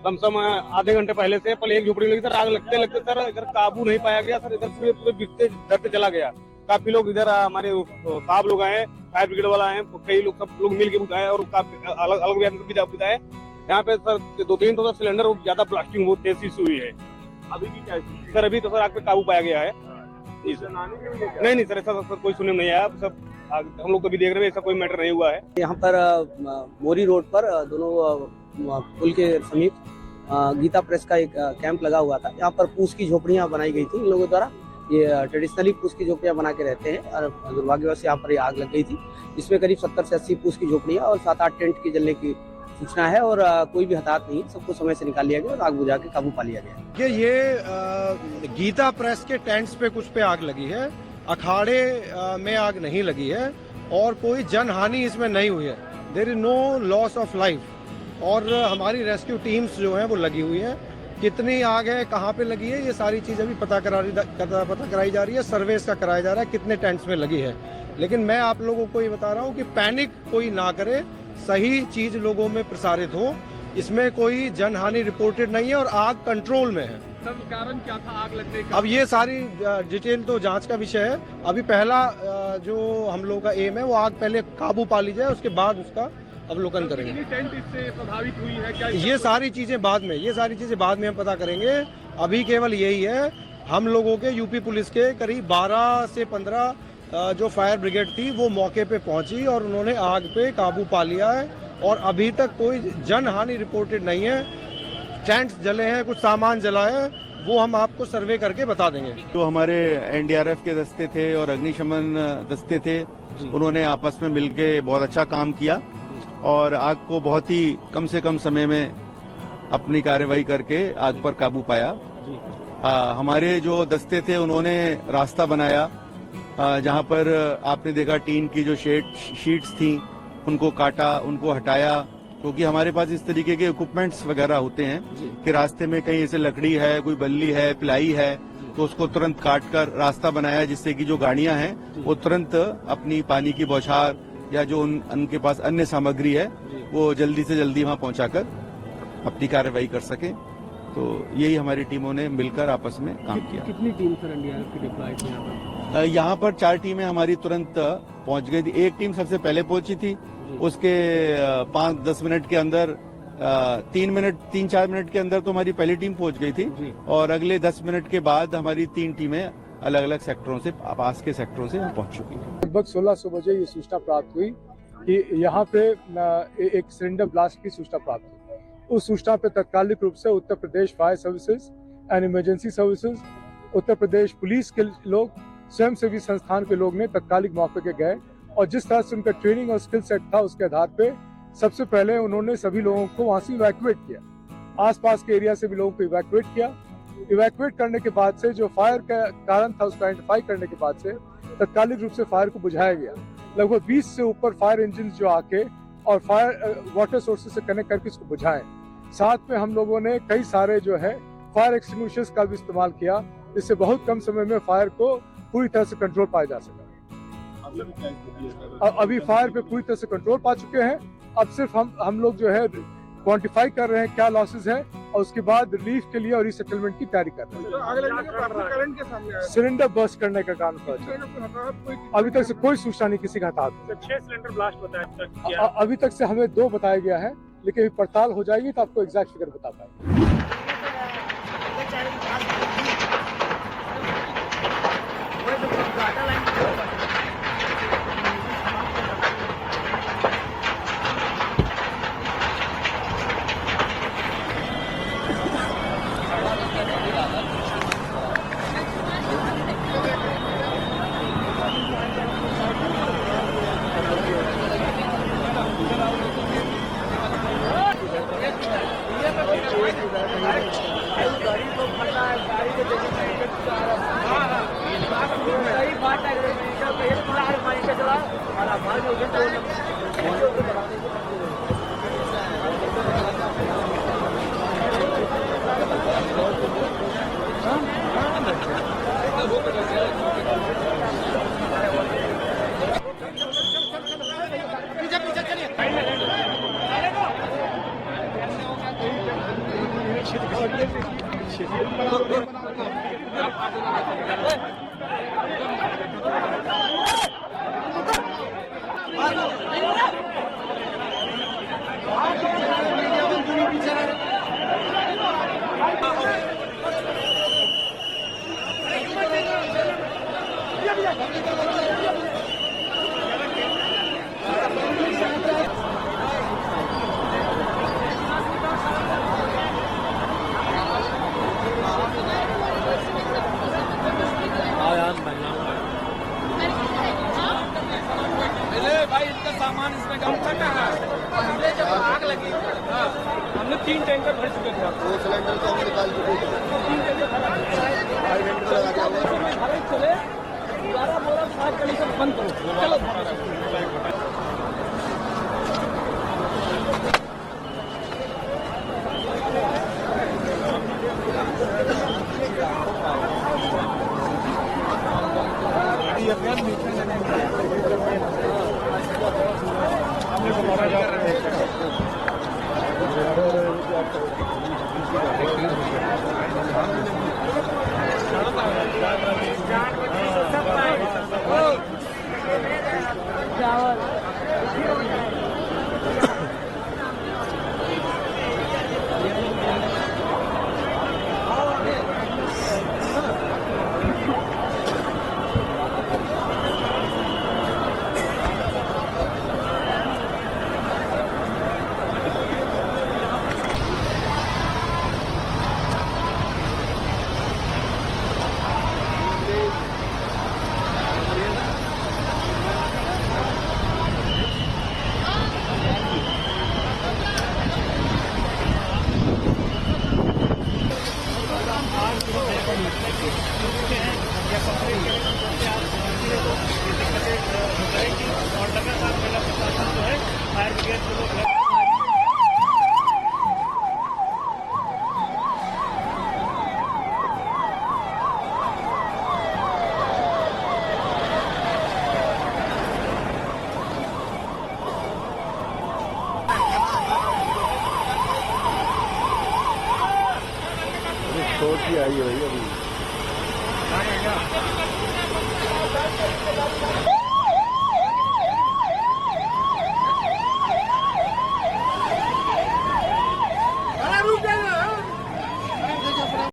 कम से कम आधे घंटे पहले से पहले एक झोपड़ी लगी सर, आग लगते लगते सर इधर काबू नहीं पाया गया सर, इधर पूरे पूरे बिकते डरते चला गया। काफी लोग इधर हमारे साहब लोग आए, फायर ब्रिगेड वाला आए, कई लोग सब लोग मिल के बुझाए और काफी अलग अलग बुझाए। यहाँ पे सर 2-3 तो सिलेंडर ज्यादा ब्लास्टिंग बहुत तेजी से हुई है। अभी भी क्या सर अभी तो सर आग पे काबू पाया गया है। नहीं सर ऐसा सर कोई सुनने में नहीं आया, सब हम लोग कभी देख रहे हैं, ऐसा कोई मैटर नहीं हुआ है। यहाँ पर मोरी रोड पर दोनों पुल के समीप गीता प्रेस का एक कैंप लगा हुआ था। यहाँ पर पूस की झोपड़ियाँ बनाई गई थी इन लोगों द्वारा। ये ट्रेडिशनली पूस की झोपड़ियाँ बना के रहते हैं और दुर्भाग्यवश यहाँ पर ये आग लग गई थी। इसमें करीब 70 से 80 पूस की झोपड़ियाँ और 7-8 टेंट के जलने की सूचना है और कोई भी हताहत नहीं, सबको समय से निकाल लिया गया और आग बुझा के काबू पा लिया गया। ये गीता प्रेस के टेंट्स पे कुछ पे आग लगी है, अखाड़े में आग नहीं लगी है और कोई जनहानि इसमें नहीं हुई है। There is no loss of life और हमारी रेस्क्यू टीम्स जो हैं वो लगी हुई हैं। कितनी आग है, कहाँ पे लगी है, ये सारी चीज़ अभी पता कराई जा रही है, सर्वे इसका कराया जा रहा है कितने टेंट्स में लगी है। लेकिन मैं आप लोगों को ये बता रहा हूँ कि पैनिक कोई ना करे, सही चीज लोगों में प्रसारित हो। इसमें कोई जनहानि रिपोर्टेड नहीं है और आग कंट्रोल में है। सर कारण क्या था आग लगने का? अब ये सारी डिटेल तो जांच का विषय है। अभी पहला जो हम लोगों का एम है वो आग पहले काबू पा ली जाए, उसके बाद उसका अवलोकन करेंगे। टेंट इससे प्रभावित हुई है क्या? ये सारी चीजें बाद में हम पता करेंगे। अभी केवल यही है, हम लोगों के यूपी पुलिस के करीब 12 से 15 जो फायर ब्रिगेड थी वो मौके पे पहुंची और उन्होंने आग पे काबू पा लिया है और अभी तक कोई जनहानि रिपोर्टेड नहीं है। टेंट्स जले हैं, कुछ सामान जला है, वो हम आपको सर्वे करके बता देंगे। जो हमारे एनडीआरएफ के दस्ते थे और अग्निशमन दस्ते थे, उन्होंने आपस में मिलके बहुत अच्छा काम किया और आग को बहुत ही कम से कम समय में अपनी कार्रवाई करके आग पर काबू पाया। हमारे जो दस्ते थे उन्होंने रास्ता बनाया, जहां पर आपने देखा टीन की जो शीट्स थी उनको काटा, उनको हटाया, क्योंकि हमारे पास इस तरीके के इक्विपमेंट्स वगैरह होते हैं कि रास्ते में कहीं ऐसे लकड़ी है, कोई बल्ली है, प्लाई है, तो उसको तुरंत काट कर रास्ता बनाया जिससे कि जो गाड़ियां हैं वो तुरंत अपनी पानी की बौछार या जो उनके पास अन्य सामग्री है वो जल्दी से जल्दी वहां पहुंचाकर अपनी कार्रवाई कर सके। तो यही हमारी टीमों ने मिलकर आपस में काम किया। कितनी टीम सर एनडीआरएफ की डिप्लॉय थी यहाँ पर? यहाँ पर 4 टीमें हमारी तुरंत पहुंच गई थी। एक टीम सबसे पहले पहुंची थी, उसके 5-10 मिनट के अंदर 3-4 मिनट के अंदर तो हमारी पहली टीम पहुंच गई थी और अगले 10 मिनट के बाद हमारी 3 टीमें अलग अलग सेक्टरों से, पास के सेक्टरों से पहुंच चुकी है। लगभग 1600 बजे ये सूचना प्राप्त हुई कि यहाँ पे एक सिलेंडर ब्लास्ट की सूचना प्राप्त हुई। उस सूचना पे तत्कालिक रूप से Uttar Pradesh fire services and emergency services, Uttar Pradesh police के लोग, स्वयंसेवी संस्थान के लोग ने तत्कालिक मौके पे गए और जिस तरह से उनका ट्रेनिंग और स्किल सेट था उसके आधार पे सबसे पहले उन्होंने सभी लोगों को वहां से इवैक्यूएट किया। आसपास के एरिया से भी लोगों को इवैक्यूएट किया। इवैक्यूएट करने के बाद से जो फायर का कारण था उसको आइडेंटिफाई करने के बाद से तत्कालिक रूप से फायर को बुझाया गया। लगभग 20 से ऊपर फायर इंजन जो आके और फायर वाटर सोर्सेज से कनेक्ट करके इसको बुझाएं। साथ में हम लोगों ने कई सारे जो है फायर एक्सटिंग्विशर्स का भी इस्तेमाल किया, जिससे बहुत कम समय में फायर को पूरी तरह से कंट्रोल पाया जा सका। अभी फायर पे पूरी तरह से कंट्रोल पा चुके हैं। अब सिर्फ हम लोग जो है क्वांटिफाई कर रहे हैं क्या लॉसेज हैं और उसके बाद रिलीफ के लिए और रीसेटलमेंट की तैयारी कर रहे हैं। सिलेंडर बर्स्ट करने का कारण था। अभी तक से कोई सूचना नहीं किसी का हताहत। 6 सिलेंडर ब्लास्ट बताया अभी तक से हमें 2 बताया गया है, लेकिन पड़ताल हो जाएगी तो आपको एग्जैक्ट फिगर बता पाएंगे। पीछे चलिए। भाई इनका सामान इसमें कम करना है। हमने जब आग लगी हमने 3 टैंकर भर चुके थे। 2 सिलेंडर तो हमने निकाल चुके थे। 3 टैंकर चले 11 बोरा 7 कनेक्शन बंद करो। चलो आई है भाई अभी